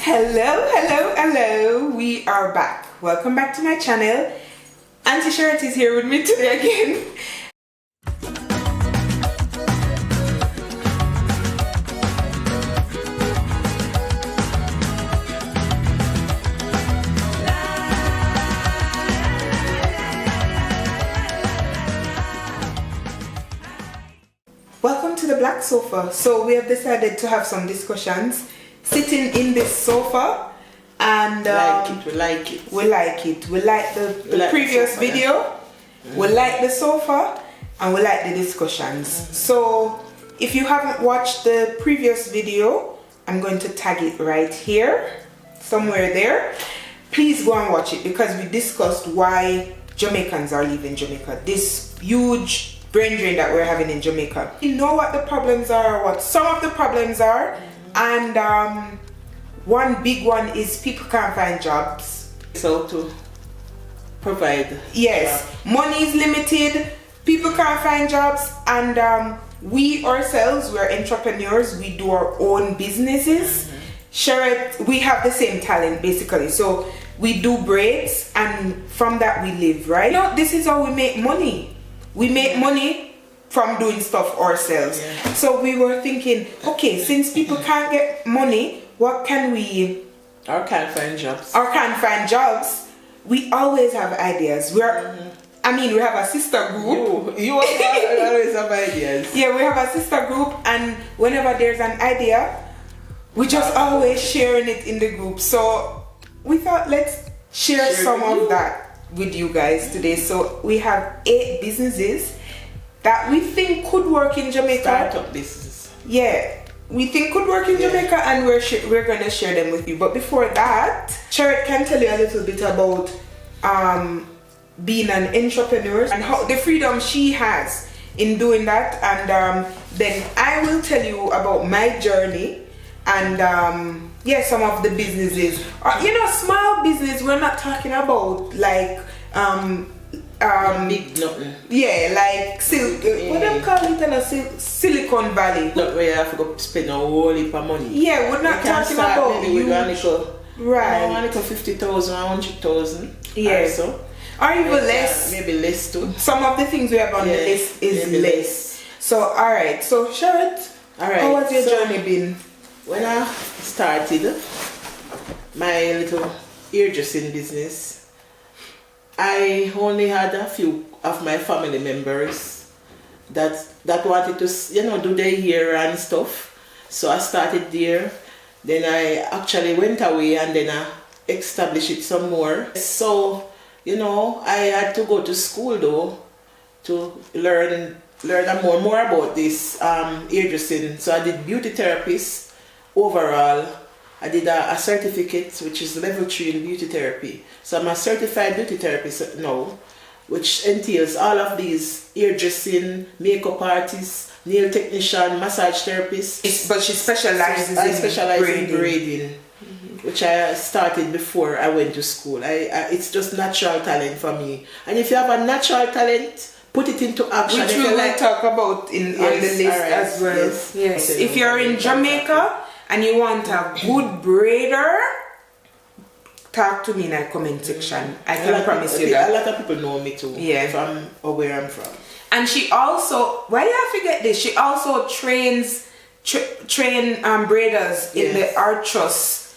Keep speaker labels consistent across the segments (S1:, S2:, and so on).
S1: Hello, we are back. Welcome back to my channel. Auntie Charlotte is here with me today again. Welcome to the black sofa. So we have decided to have some discussions sitting in this sofa, and
S2: we like it.
S1: We like the previous
S2: sofa,
S1: video. Yeah. We like the sofa and we like the discussions. So if you haven't watched the previous video, I'm going to tag it right here, somewhere there. Please go and watch it, because we discussed why Jamaicans are leaving Jamaica. This huge brain drain that we're having in Jamaica. You know what the problems are, what some of the problems are, and one big one is people can't find jobs.
S2: So to provide.
S1: Yes, money is limited, people can't find jobs, and we ourselves, we're entrepreneurs, we do our own businesses. Charlotte, we have the same talent basically, so we do braids and from that we live, right? You know, this is how we make money. We make money from doing stuff ourselves. So we were thinking, okay, since people can't get money, what can we...
S2: Or can't find jobs.
S1: Or can't find jobs. We always have ideas. I mean, we have a sister group.
S2: You always have ideas.
S1: Yeah, we have a sister group, and whenever there's an idea, we just always sharing it in the group. So we thought, let's share some of that with you guys today. So we have 8 businesses that we think could work in Jamaica.
S2: Startup business.
S1: Yeah, we think could work in Jamaica, and we're gonna share them with you. But before that, Charlotte can tell you a little bit about being an entrepreneur and how the freedom she has in doing that, and then I will tell you about my journey and some of the businesses, small business. We're not talking about like
S2: big nothing.
S1: Yeah, like what do you call it? Silicon Valley.
S2: Not where you have to go spend a whole heap of money.
S1: Yeah, we're not talking about
S2: maybe with a little,
S1: right?
S2: A little 50,000, 100,000.
S1: Yeah. Or even less.
S2: Maybe less too.
S1: Some of the things we have on the list is less. So alright. So Charlotte, how has your journey been?
S2: When I started my little hairdressing business, I only had a few of my family members that wanted to do their hair and stuff. So I started there. Then I actually went away, and then I established it some more. So I had to go to school though to learn more about this hairdressing. So I did beauty therapist. Overall, I did a certificate, which is level 3 in beauty therapy. So I'm a certified beauty therapist now, which entails all of these: hairdressing, makeup artist, nail technician, massage therapist.
S1: But she specializes
S2: in braiding, which I started before I went to school. It's just natural talent for me. And if you have a natural talent, put it into action.
S1: Which we will talk about on the list as well. Yes. If you're in Jamaica and you want a good braider, talk to me in the comment section. I can promise you that.
S2: A lot of people know me too.
S1: Yeah.
S2: From where I'm from.
S1: And she also, why do I forget this? She also trains braiders in the Artrust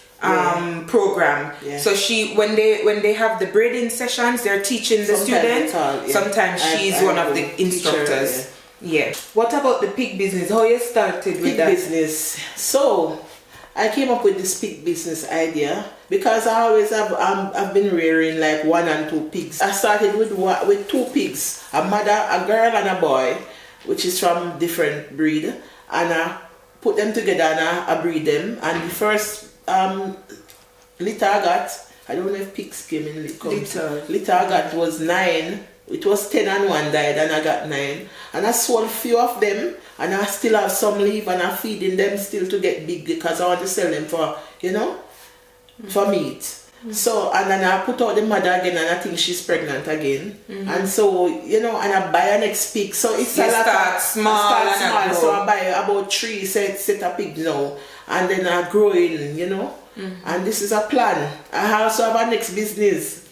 S1: program. So she, when they have the braiding sessions, they're teaching the students. Sometimes she's one of the instructors. Yeah. What about the pig business? How you started with that?
S2: Pig business. So I came up with this pig business idea because I always have I've been rearing like 1 and 2 pigs. I started with 2 pigs, a girl and a boy, which is from different breed, and I put them together and I breed them. And the first litter I got, I don't know if pigs came in litter I got was 9. It was 10 and 1 died, and I got 9. And I sold a few of them, and I still have some leave, and I'm feeding them still to get big because I want to sell them for, for meat. So, and then I put out the mother again, and I think she's pregnant again. And so, you know, and I buy an next pig. So it's
S1: You
S2: a lot
S1: start
S2: of
S1: small and
S2: So I buy about 3 set of pig now, and then I grow in, you know. And this is a plan. I also have a next business.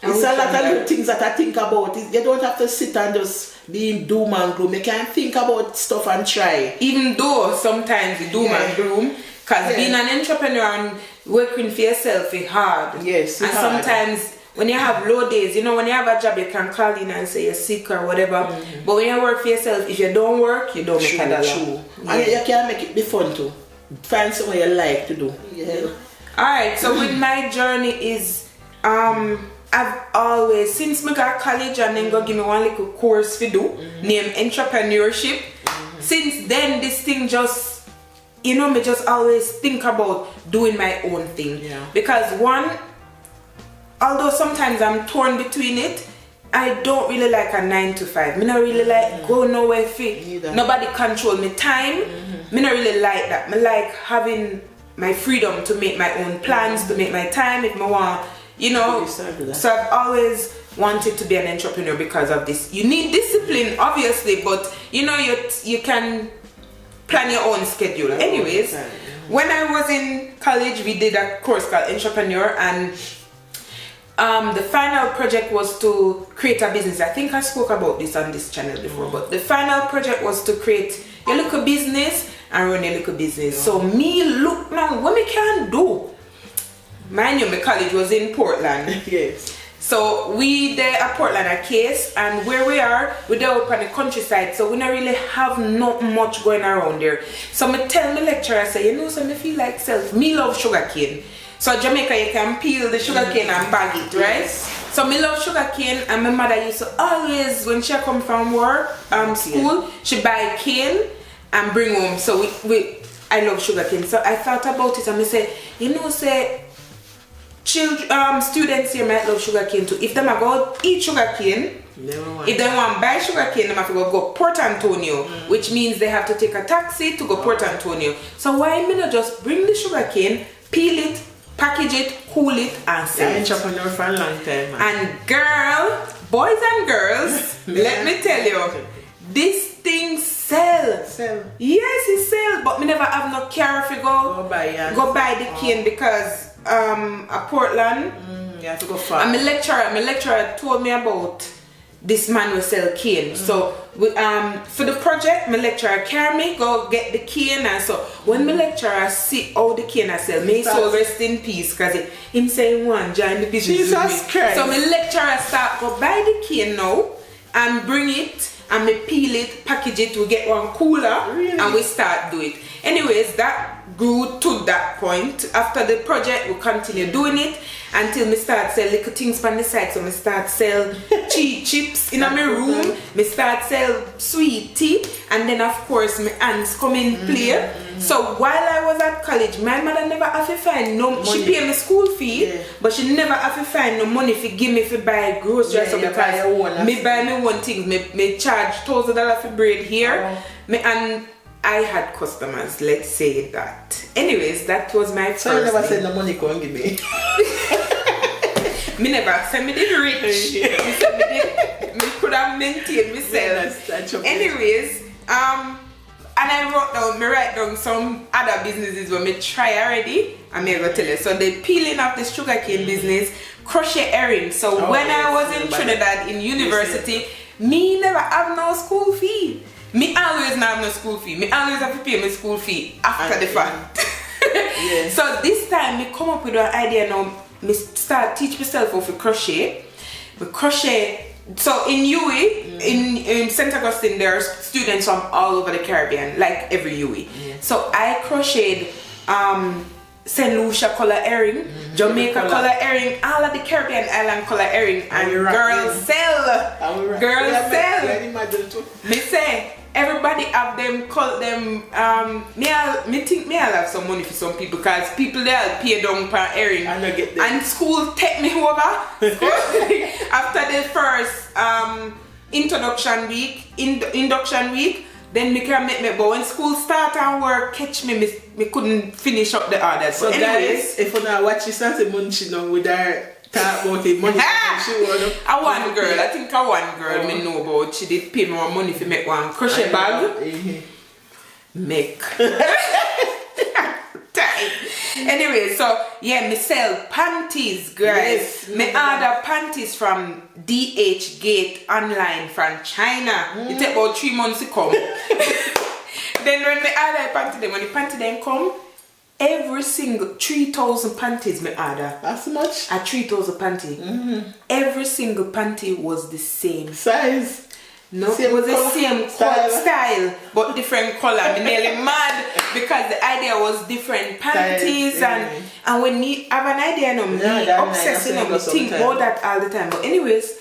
S2: It's a lot of little things that I think about. You don't have to sit and just be in doom and gloom. You can think about stuff and try.
S1: Even though sometimes you doom and gloom, because being an entrepreneur and working for yourself is hard.
S2: Yes,
S1: and
S2: hard.
S1: Sometimes when you have low days, you know, when you have a job, you can call in and say you're sick or whatever. But when you work for yourself, if you don't work, you don't make a dollar.
S2: True. And you can make it be fun too. Find something you like to do.
S1: Alright, so with my journey is I've always, since I got college and then go give me one little course to do, named entrepreneurship. Since then, this thing just, you know, me just always think about doing my own thing. Because one, although sometimes I'm torn between it, I don't really like a 9 to 5. Me not really like go nowhere fit. Nobody control me time. Me not really like that. Me like having my freedom to make my own plans, to make my time if I want, you know. So I've always wanted to be an entrepreneur because of this. You need discipline, obviously, but you know, you can plan your own schedule. Anyways, when I was in college, we did a course called Entrepreneur, and the final project was to create a business. I think I spoke about this on this channel before, but the final project was to create your little business and run your little business. So me look now, what me can do? Mind you, my college was in Portland.
S2: Yes.
S1: So we there at Portland a case, and where we are, we're there up on the countryside, so we don't really have not much going around there. So me tell my lecturer, I say, you know, so me feel like self, me love sugarcane. So Jamaica, you can peel the sugarcane and bag it, right? So me love sugarcane, and my mother used to always, when she come from work, school, she buy cane and bring home. So I love sugarcane. So I thought about it and I say, you know, say, students here might love sugarcane too. If them are go eat sugarcane, if they want to buy sugarcane, they have to go Port Antonio, which means they have to take a taxi to go Port Antonio. So why me not just bring the sugarcane, peel it, package it, cool it, and sell it?
S2: Entrepreneur for a long time, man.
S1: And girl, boys and girls, let me tell you, this thing sell. Yes, it sell, but me never have no car to go buy the cane because at Portland,
S2: you have to go far.
S1: And my lecturer told me about this man will sell cane. So for the project, my lecturer carry me go get the cane, and so when my lecturer see all the cane I sell, may so rest in peace, because him saying one join the business.
S2: Jesus Christ.
S1: So my lecturer start go buy the cane now and bring it, and me peel it, package it, we get one cooler, and we start do it. Anyways, that grew to that point. After the project, we continue doing it until me start sell little things on the side. So me start sell cheese chips in my room, me start sell sweet tea, and then of course my aunts come in play. So while I was at college, my mother never have to find no money. She pay me school fee, but she never have to find no money to give me to buy groceries. So because me buy me one thing, me charge $1,000 for bread here, and I had customers, let's say that. Anyways, that was my first.
S2: So you never said no money come give me?
S1: Me never said me did rich. Me said me could have maintained myself. Anyways, and I write down some other businesses where me try already. I'm gonna tell you. So the peeling of the sugarcane business, crochet earrings. So when I was in Trinidad in university, me never have no school fee. Me always not have no school fee. Me always have to pay my school fee after the fact. So this time me come up with an idea now. Me start teach myself how to crochet. We crochet. So in UE, in St. Augustine, there are students from all over the Caribbean, like every UE. So I crocheted St. Lucia color earring, Jamaica color earring, all of the Caribbean island color earring, and girls sell. Girls sell. Me say everybody have them call them me think me I'll have some money for some people, because people they'll pay down per earring, and school take me over after the first induction week then me can make me, but when school start and work catch me, me couldn't finish up the orders.
S2: So
S1: anyways,
S2: guys, if you now watch this as a Munchie now with her talk about the money she won.
S1: I one girl, I think I one girl me know about, she did pay me more money to make one crochet bag. Make. Anyway, so yeah, me sell panties, guys. Me order panties from DH Gate online from China. It take about 3 months to come. Then when me order panty, then when the panty then come, every single 3,000 panties me order.
S2: That's much?
S1: A 3,000 panty. Every single panty was the same
S2: size.
S1: No, it was the same style, but different color. I'm nearly mad because the idea was different panties and when you have an idea, no, me obsessed, you know, me think about that all the time. But anyways,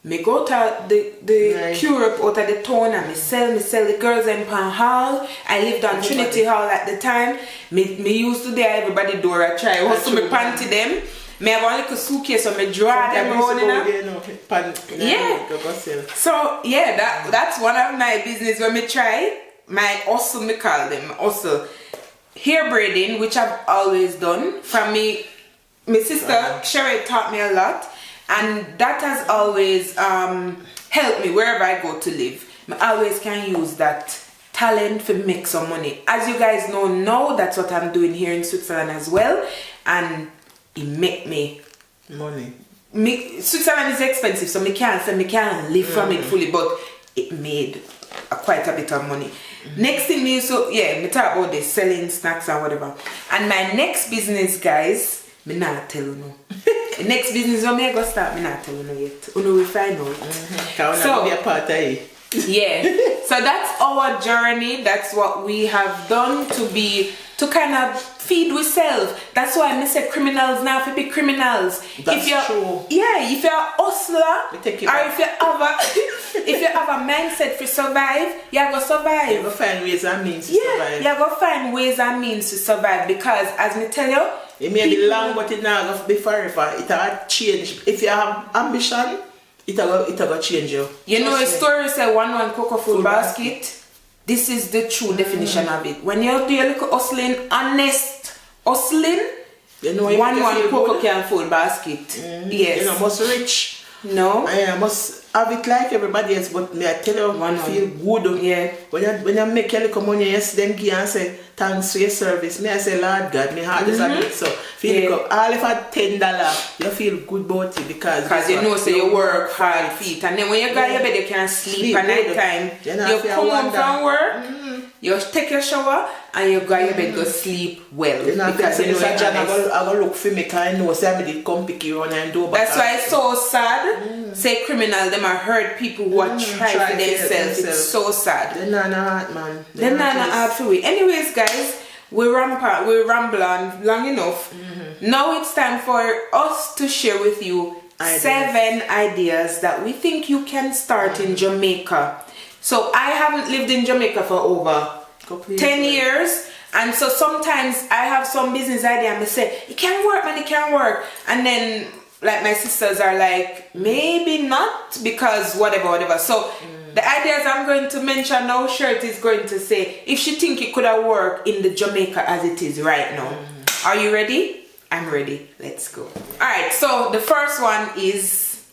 S1: me go to the Europe out of the town and me sell the girls in Pan Hall. I lived on Trinity Hall at the time. Me used to there everybody door I try. Also me panty them. Me have a little suitcase so me draw them around So yeah, that's one of my business when me try. My hustle, me call them hustle. Hair braiding, which I've always done. From me, my sister Sherry taught me a lot, and that has always helped me wherever I go to live. I always can use that talent to make some money. As you guys know now, that's what I'm doing here in Switzerland as well, and it make me
S2: money.
S1: Switzerland is expensive, so me can't live from it fully, but it made quite a bit of money. Next thing me talk about this selling snacks and whatever. And my next business, guys, me not tell you no. The next business when me go start, me not tell you no yet. You know we find out.
S2: So be a part of it.
S1: Yeah. So that's our journey. That's what we have done to kind of feed ourselves. That's why I say criminals now to be criminals.
S2: That's true.
S1: Yeah, if you're a hustler or if you have a mindset to survive, you're going to survive.
S2: You're going to find ways and means to survive.
S1: You're going to find ways and means to survive because as me tell you,
S2: it may be long but it not going to be forever. It will change. If you have ambition, it will change you. You
S1: know a story say one cocoa full basket. This is the true definition of it. When you do your little hustling, honest hustling, you know, one cocoa can full basket. Yes.
S2: You know, must rich.
S1: No.
S2: I must have it like everybody else, but me I tell you, I feel good.
S1: Yeah.
S2: When you make your little money, yes, then give and say thanks for your service. Me I say Lord God, me heart is a bit so. Feel like all if at $10, you feel good about it because
S1: you know so you work hard feet, and then when you go to your bed you can't sleep at night time. You come home from work, you take your shower and you go to your bed go sleep well.
S2: Because you know I go look for me because I know say I did come pick you on and do.
S1: That's why it's so sad. Say criminal, them are hurt people who are trying for themselves. It's so sad.
S2: They're not hard, man.
S1: They're not hard for we. Anyways, guys, we ramble on long enough. Now it's time for us to share with you 7 ideas that we think you can start in Jamaica. So I haven't lived in Jamaica for over 10 years. And so sometimes I have some business idea and I say, it can work, man, it can work. And then like my sisters are like, maybe not because whatever. So the ideas I'm going to mention now, Shirt is going to say if she think it could have worked in the Jamaica as it is right now. Are you ready? I'm ready. Let's go. Alright, so the first one is,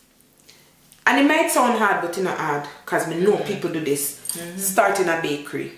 S1: and it might sound hard, but it's not hard because we know people do this. Starting a bakery.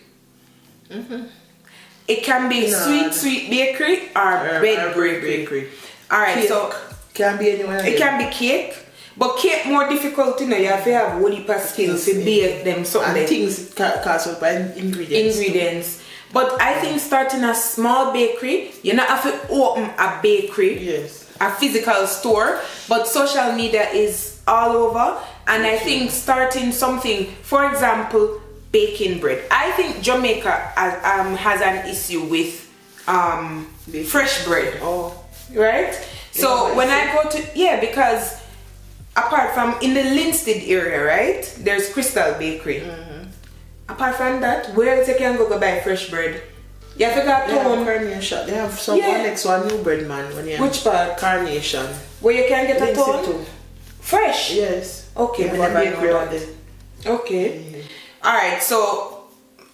S1: It can be sweet bakery or bread bakery. Alright, so
S2: can be anyone.
S1: It can be cake. But cake more difficult, you know, you have to have whole heap of skills to bake them.
S2: And things cost up by ingredients.
S1: But I think starting a small bakery, you not have to open a bakery, a physical store, but social media is all over. And I think starting something, for example, baking bread. I think Jamaica has an issue with fresh bread. Right? So when I go to, because apart from in the Linstead area, right, there's Crystal Bakery. Apart from that, where else you can go buy fresh bread? You have to go to
S2: Carnation. They have some next one new bread man.
S1: Which part?
S2: Carnation.
S1: Where you can get a ton? Fresh?
S2: Yes.
S1: Okay,
S2: never know that.
S1: Okay. Alright, so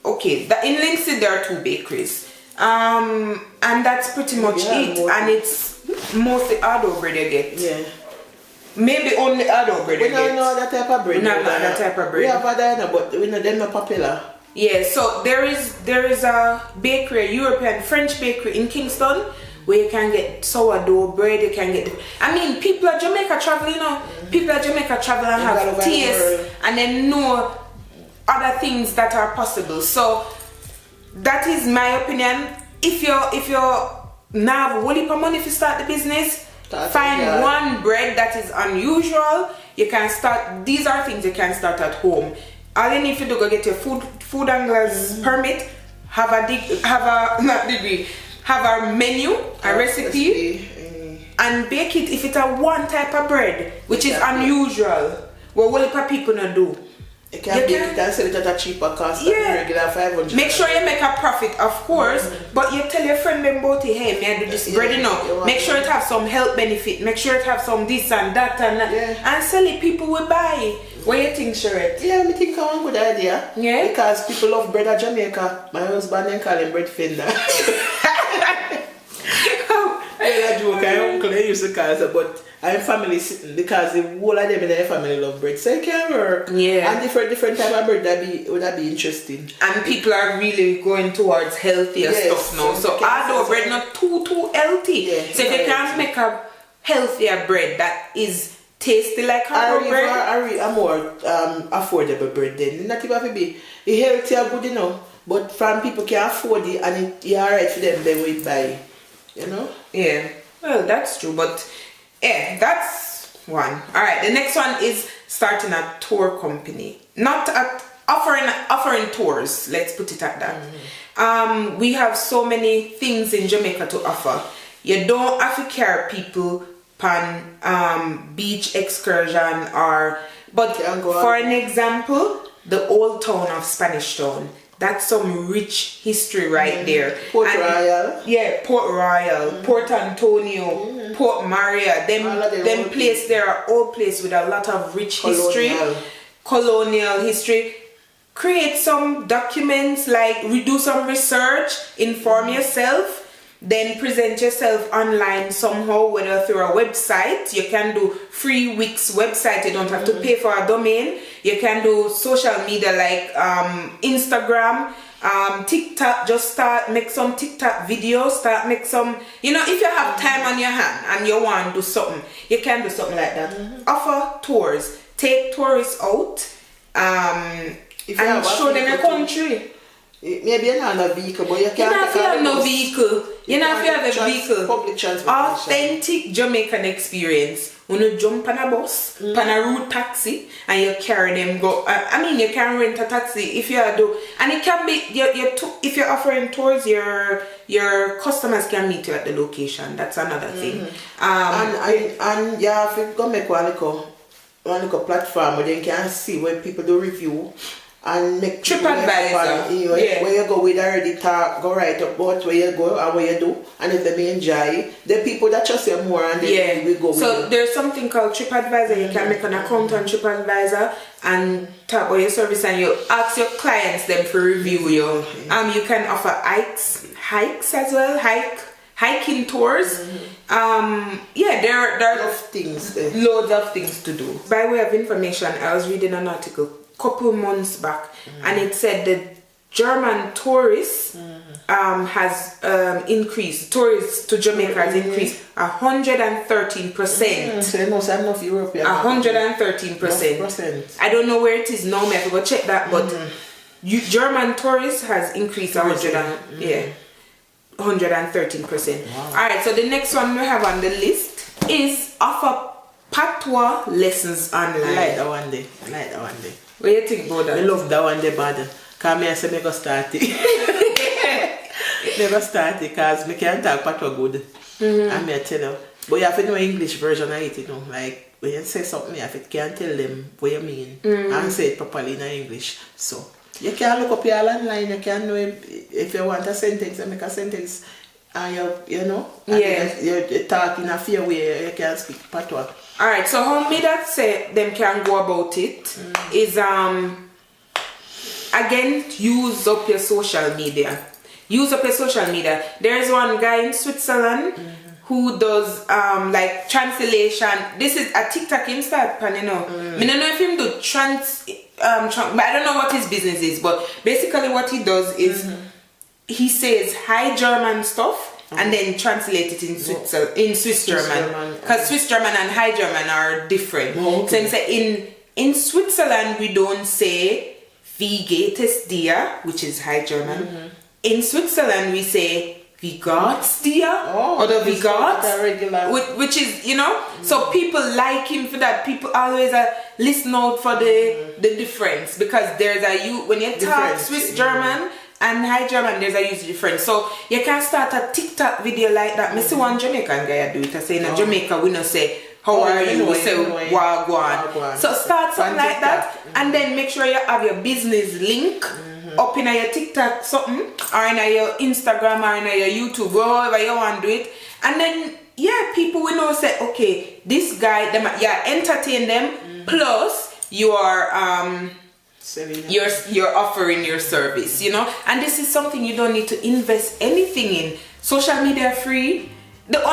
S1: okay, in Linksy there are 2 bakeries. And that's pretty much it. And it's mostly hard bread you get.
S2: Yeah.
S1: Maybe only hard bread you get.
S2: We don't know that type of bread.
S1: We don't know that type of bread.
S2: We have other, but we know them not popular.
S1: Yeah, so there is a bakery, a European French bakery in Kingston, where you can get sourdough bread. You can get. I mean, people at Jamaica travel, you know. People at Jamaica travel and have taste, and then know other things that are possible. So that is my opinion. If you're now have a whole heap of money to start the business, find one bread that is unusual. You can start. These are things you can start at home. All you need to do, go get your food angler's permit, have a menu, a recipe, and bake it. If it's a one type of bread, which is unusual, what will people not do?
S2: You can bake it and sell it at a cheaper cost than regular 500.
S1: Make sure you make a profit, of course, but you tell your friend about it, hey, may I do this bread, you know. Make sure it have some health benefit, make sure it have some this and that and sell it, people will buy. What do you think, Sherette?
S2: Yeah, I think it's a good idea.
S1: Yeah?
S2: Because people love bread at Jamaica. My husband and call him bread fender. I joke, I uncle used to call it, but I'm family sitting because the whole of them in their family love bread, so it can work.
S1: Yeah.
S2: And different type of bread would that be interesting.
S1: And people are really going towards healthier stuff now. So although bread not too healthy. Yeah, so if you can't make a healthier bread that is tasty like hard bread,
S2: a more affordable bread, then not even have to be healthy or good, you know. But from people can afford it and it's alright for them, they will buy, you know.
S1: Yeah. Well, that's true, but yeah, that's one. All right, the next one is starting a tour company. Not offering tours. Let's put it at that. We have so many things in Jamaica to offer. You don't have to carry people on beach excursion but for an example, the old town of Spanish Town. That's some rich history right there.
S2: Port Royal.
S1: Yeah, Port Royal, Port Antonio, Port Maria. Them place there are all places with a lot of rich colonial history. Create some documents, like do some research, inform yourself, then present yourself online somehow, whether through a website. You can do free Wix website, you don't have to pay for a domain. You can do social media like Instagram, TikTok. Just make some TikTok videos, make some, you know, if you have time on your hand and you want to do something, you can do something like that. Offer tours, take tourists out and show them your country.
S2: Maybe you don't have a vehicle, but you can't
S1: have no vehicle. You don't have a vehicle.
S2: Public transportation.
S1: Authentic Jamaican experience. When you jump on a bus, on a route taxi, and you carry them go. I mean, you can rent a taxi if you do, and it can be if you're offering tours, your customers can meet you at the location. That's another thing. And
S2: you have to go make one little platform where they can see where people do review. And make
S1: TripAdvisor,
S2: where you go with already talk, go right up about where you go and what you do, and if they may enjoy, the people that trust you more and they will go.
S1: So there's something called TripAdvisor. You can make an account on TripAdvisor and talk about your service, and you ask your clients them to review you. You can offer hikes as well, hiking tours. There are loads of things to do. By way of information, I was reading an article couple months back, and it said the German tourists has increased. Tourists to Jamaica has increased 113%.
S2: So no, I'm not European.
S1: 113%. I don't know where it is now. I have to go check that. But German tourists has increased 113%. Wow. All right. So the next one we have on the list is offer patois lessons online.
S2: I like that one day.
S1: What do you think about that?
S2: I love that one day, bad. Because I say I go start it. Never start it because I can't talk patois good. And I tell you. But you have to know English version of it, you know. Like when you say something, you have to can tell them what you mean and say it properly in English. So you can look up your online, you can know if you want a sentence and make a sentence, and you know, you talk in a fair way, you can speak patois.
S1: Alright, so how me that say them can go about it is again, use up your social media. Use up your social media. There's one guy in Switzerland who does like translation. This is a TikTok him start pan, you know. I don't know if him do but I don't know what his business is. But basically what he does is he says high German stuff and then translate it in Swiss German. Because Swiss German and high German are different. So he say in Switzerland we don't say wie geht es dir, which is high German. In Switzerland we say wie geht's dir or the wie geht's, which is, you know, so people like him for that. People always listen out for the difference, because there's when you talk Swiss German and high German, there's a huge difference. So you can start a TikTok video like that. I see one Jamaican guy do it. I say in Jamaica we don't say how are you, we say wagwan. So start something like that, and then make sure you have your business link up in your TikTok something, or in your Instagram, or in your YouTube, wherever you want to do it. And then people will know, say, okay, this guy, entertain them, plus you are you're offering your service, you know. And this is something you don't need to invest anything in. Social media free. The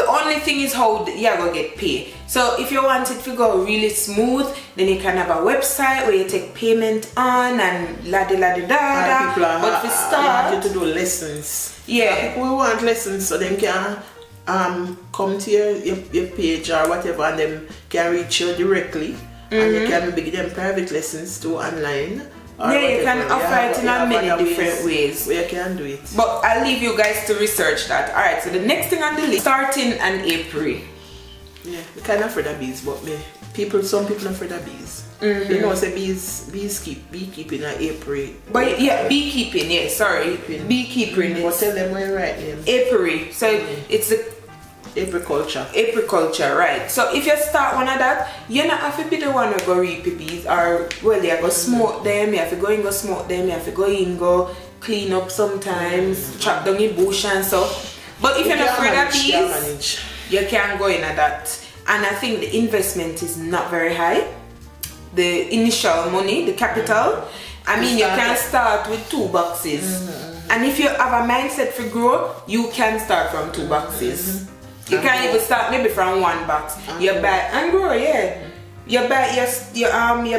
S1: only thing is how you're gonna get paid. So if you want it to go really smooth, then you can have a website where you take payment on and la da. But if you start,
S2: want you to do lessons.
S1: Yeah,
S2: people want lessons, so them can come to your page or whatever, and them can reach you directly, and you can give them private lessons too online.
S1: You can offer it in many different ways.
S2: Where you can do it.
S1: But I'll leave you guys to research that. Alright, so the next thing on the list, starting an apiary.
S2: Yeah, we kind of afraid of bees, but some people are afraid of bees. You know, say beekeeping an apiary.
S1: But beekeeping, beekeeping.
S2: But tell them where you write them.
S1: Apiary. So it's the Apiculture, right. So if you start one of that, you don't have to be the one who go reap the bees, or well, you have to smoke them, you have to go in, go smoke them, you have to go in, go clean up sometimes, chop down the bush and stuff. But if you're not afraid of bees, you can go in at that. And I think the investment is not very high. The initial money, the capital, I mean, you can start with 2 boxes. And if you have a mindset for grow, you can start from 2 boxes. You can even start maybe from 1 box. You buy and grow, You buy you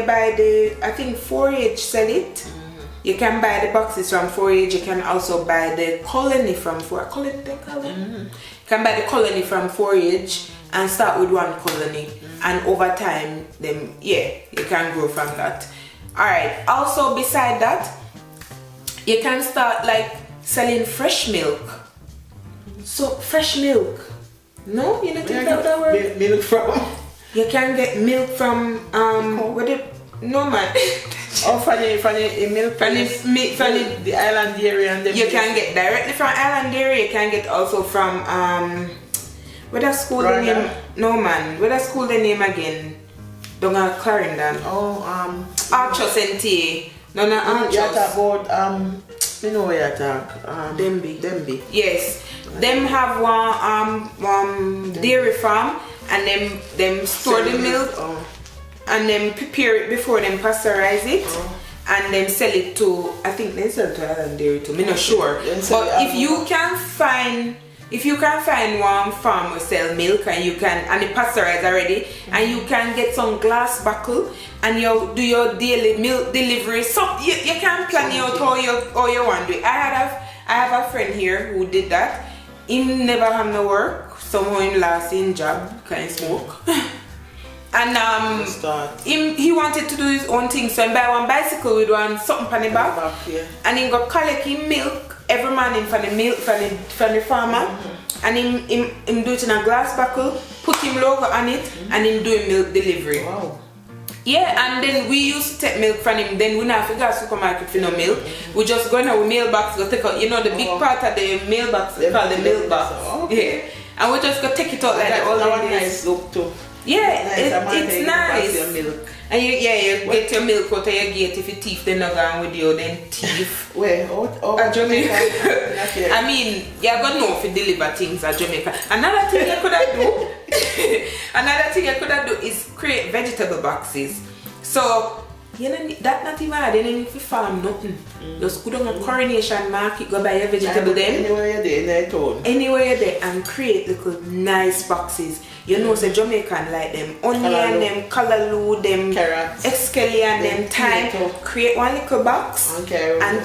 S1: buy the, I think 4H sell it. You can buy the boxes from 4H. You can also buy the colony from 4H. You can buy the colony from 4H and start with 1 colony, and over time, then you can grow from that. Alright. Also, beside that, you can start like selling fresh milk. So fresh milk. No, you don't think that word?
S2: Milk from?
S1: You can get milk from no man.
S2: Oh, from the milk from the island dairy, and
S1: you can get directly from island dairy. You can get also from what that school the name? No man. What that school the name again? Don't have Clarendon. Archos NTA. No, Archos.
S2: You talk about you know where you talk. Demby.
S1: Yes. Them have one dairy farm, and them store the milk and then prepare it before them pasteurize it, and then sell it to, I think they sell to island dairy too. I'm not sure. But if you can find one farm who sell milk and it pasteurize already, and you can get some glass bottle and you do your daily milk delivery, so you can plan out how you want to do it. I have a friend here who did that. He never had no work. Somehow he lost his job, can't smoke. And he wanted to do his own thing, so he buy one bicycle with something on the back, and he go collect him milk every morning from the farmer, and him do it in a glass bottle, put him logo on it, and him doing milk delivery. Wow. Yeah, and then we used to take milk from him. Then we not figure out supermarket for no milk. We just go in our mailbox, go take out, you know, the big part of the mailbox, they call the mailbox. Yeah, and we just go take it out like that all the
S2: nice look too.
S1: Yeah, it's nice. And you get your milk out of your gate. If you thief, they're not going with you, then thief.
S2: Where? At
S1: Jamaica. I mean, you're going to know if you deliver things at Jamaica. Another thing you could do is create vegetable boxes. So You know, that not even hard, you don't need to farm nothing. Just go down a Coronation Market, go buy your vegetable then.
S2: Anywhere you're there in the town.
S1: Anywhere you're there and create little nice boxes. You know, say Jamaican like them onion, them callaloo, them
S2: carrots,
S1: escallion, them thyme. Create one little box and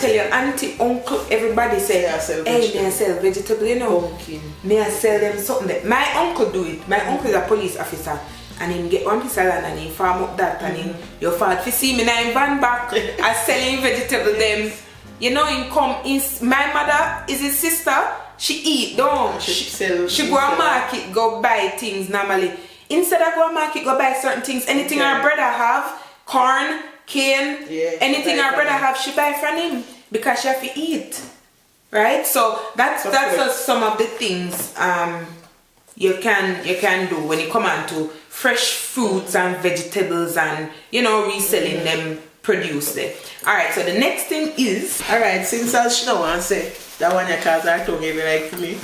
S1: tell your auntie, uncle, everybody say, hey, me I sell vegetable, you know.
S2: Pumpkin.
S1: Me I sell them something. That my uncle do it. My uncle is a police officer. And him get one piece of land and he farm up that and him, your father, if you see me now in van back, I selling vegetable them. You know, him come, my mother is his sister, she eat, don't she go to market, go buy things normally. Instead of go to market, go buy certain things, anything our brother have, corn, cane, anything our brother have, she buy from him because she have to eat. Right? So that's just some of the things you can do when you come on to fresh fruits and vegetables and, you know, reselling them produce there. Alright, so the next thing is,
S2: alright, since she don't want to say that one, your cars are tongue every like to me.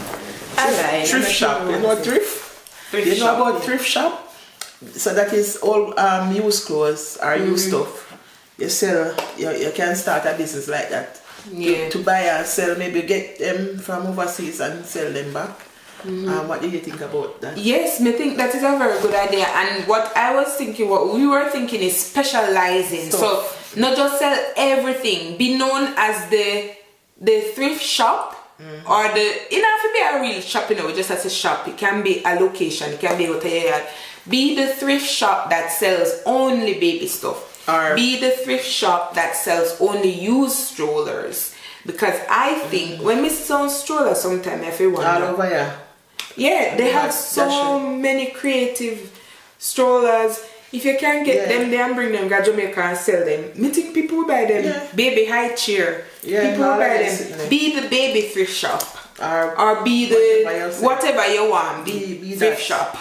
S2: Thrift shop, you know thrift? You know about thrift shop? So that is all used clothes or used stuff. You sell, you can start a business like that. To buy and sell, maybe get them from overseas and sell them back. What do you think about that? Yes,
S1: I think that is a very good idea. And what I was thinking, what we were thinking is specializing. So not just sell everything. Be known as the thrift shop or the, it don't have to be a real shop, you know, just as a shop. It can be a location, it can be out here. Be the thrift shop that sells only baby stuff. Or be the thrift shop that sells only used strollers. Because I think when we sell strollers sometimes I feel wonder.
S2: All over here.
S1: Yeah, they have so many creative strollers. If you can get them there and bring them to Jamaica and sell them, I think people will buy them. Baby high chair. People will buy them. Be the baby thrift shop. Or be the whatever you want. Be thrift shop.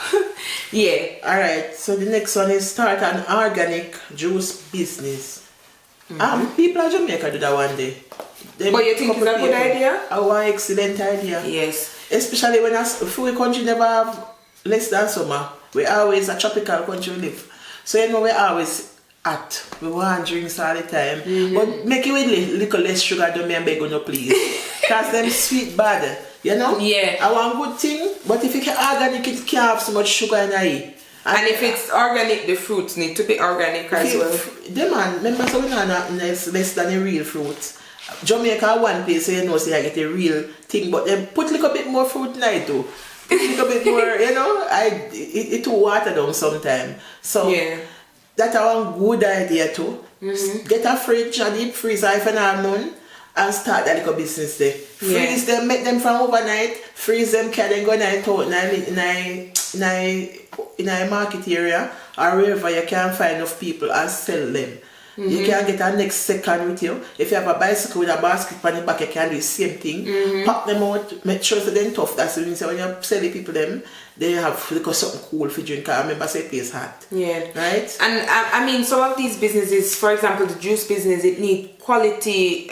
S2: Alright, so the next one is start an organic juice business. People in Jamaica do that one day.
S1: But you think it's a good idea?
S2: Our excellent idea.
S1: Yes.
S2: Especially when food country never have less than summer. We always a tropical country we live. So you know we always hot. We want drinks all the time. But make it with little less sugar, don't me beg no please. Cause them sweet bad. You know?
S1: Yeah.
S2: I want good thing, but if you can organic it can't have so much sugar in it.
S1: And if it's organic, the fruits need to be organic as well.
S2: Remember so we not less than a real fruit. Jamaica one place so you know say I get a real thing, but then put a little bit more fruit in it too. Put a little bit more, you know, it too water down sometime. So that's a good idea too. Get a fridge and deep freezer if you don't have none and start that little business there. Freeze them, make them from overnight, freeze them, carry them go night out in a market area or wherever you can find enough people and sell them. You can get a next second with you. If you have a bicycle with a basket on the back, you can do the same thing. Pack them out, make sure so they're tough. That's the reason when you sell the people them, they have something cool for drink. I remember say place hot. Right?
S1: And I mean some of these businesses, for example the juice business, it need quality,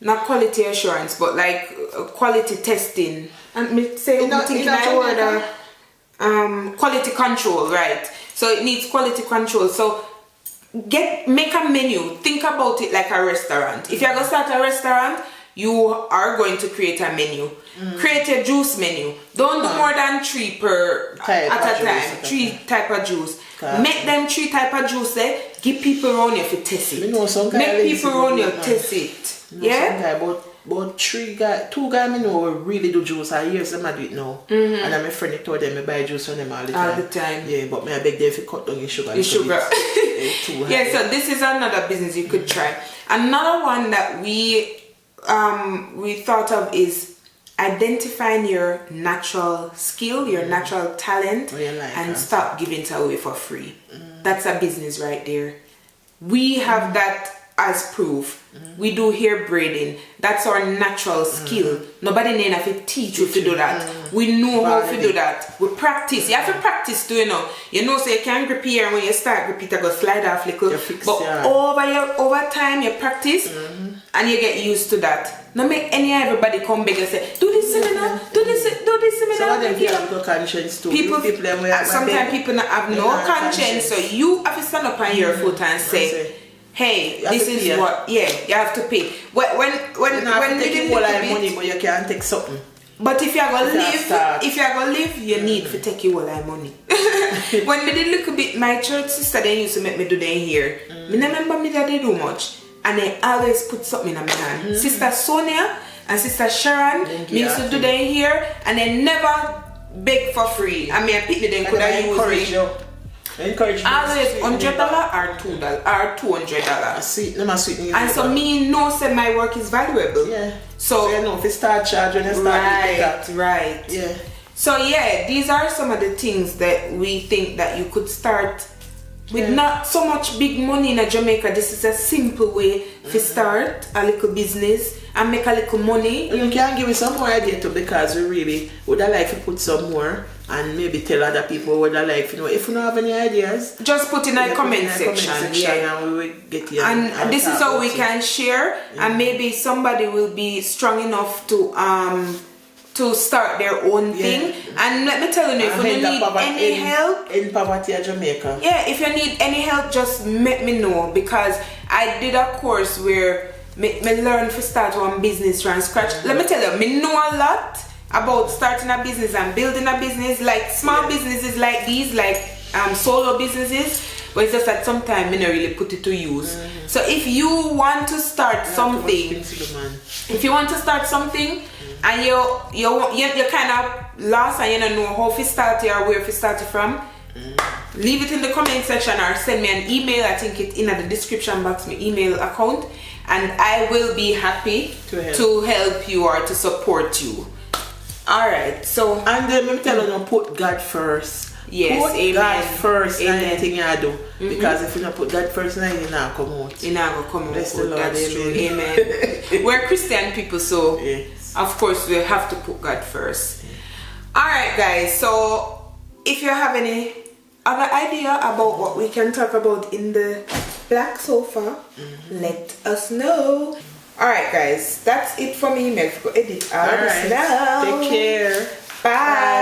S1: not quality assurance, but like quality testing. And me say quality control, right? So it needs quality control. So make a menu. Think about it like a restaurant. If you're going to start a restaurant, you are going to create a menu. Create a juice menu. Don't do more than 3 per at a time. 3 type of juice. Make them 3 type of juice there. Give people around you to test it. Make people around you test it.
S2: But 2 guys I know really do juice. I hear some do it now. And I'm a friend told them I buy juice from them all the time. Yeah, but I beg them if you cut down your sugar.
S1: Yeah, so this is another business you could try. Another one that we thought of is identifying your natural skill, your natural talent, and stop giving it away for free. That's a business right there. We have that as proof. We do hair braiding. That's our natural skill. Nobody need to teach you to do that. We know how to do that. We practice. You have to practice too, you know. You know, so you can grip here, and when you start grip it, go slide off little. But over time you practice and you get used to that. Not make everybody come beg and say, do this seminar, do this seminar.
S2: So of them have no conscience too.
S1: Sometimes people not have no conscience, so you have to stand up on your foot and say, hey, this is what, you have to pay. When
S2: you take all our money, but you can't take something.
S1: But if you're gonna live, you need to take your all our money. When me did look a bit, my church sister they used to make me do them here. Me remember me that they do much, and they always put something in my hand. Sister Sonia and Sister Sharon, me used to do them here, and they never beg for free. I mean, I pick them could I use me.
S2: Encourage
S1: always $100 or $200 or $200. And so me know say my work is valuable.
S2: Yeah.
S1: So
S2: you know if you start charging, you start that.
S1: Right.
S2: Yeah.
S1: So yeah, these are some of the things that we think that you could start with not so much big money in Jamaica. This is a simple way to start a little business and make a little money.
S2: You can give me some more idea too, because we really would like to put some more and maybe tell other people what I like. You know, if you don't have any ideas,
S1: just put in the comment section.
S2: And we will get you.
S1: And this is how we can share, and maybe somebody will be strong enough to start their own thing. And let me tell you, if you need any help
S2: in poverty in Jamaica,
S1: if you need any help, just let me know, because I did a course where me learn to start one business from scratch. Let me tell you, me know a lot about starting a business and building a business, like small businesses like these, like solo businesses, but it's just that sometimes me not really put it to use. So if you want to start something, and you kind of lost and you don't know how to start it or where to start it from, leave it in the comment section or send me an email. I think it's in the description box, my email account, and I will be happy to help you or to support you. Alright, so
S2: and then let me tell you, put God first.
S1: Yes,
S2: put
S1: amen.
S2: God first in anything you do. Because if you don't put God first, then you not come out.
S1: You not gonna come out.
S2: Bless the Lord,
S1: that's true. Amen. We're Christian people, so of course we have to put God first. Alright guys, so if you have any other idea about what we can talk about in the black sofa, let us know. Alright guys, that's it for me. Let's go edit all this now.
S2: Take care.
S1: Bye.